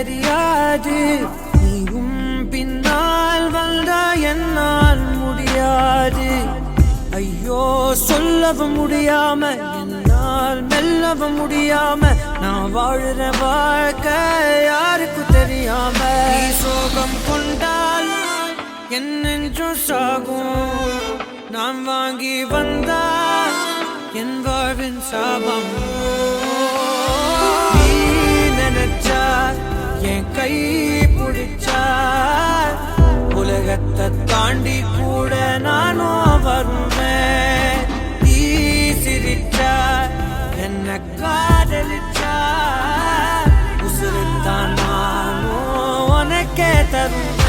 தெரியாது. நீயும் பின்னால் வந்தா என்னால் முடியாது. ஐயோ சொல்லவும் முடியாம என்னால் மெல்லவும் முடியாம நான் வாழுற வாழ்க்கை யாருக்கும் தெரியாம. நீ சோகம் கொண்டால் என் நெஞ்சும் சாகும். நான் வாங்கி வந்தால் என் வாழ்வின் சாபம். நீ நினைச்சா என் கை பிடிச்சா உலகத்தை தாண்டி கூட நானும் வருவேன். நீ சிரிச்சா என்ன காதலிச்சா உசுருத்தான் நானும் உனக்கே தருவேன்.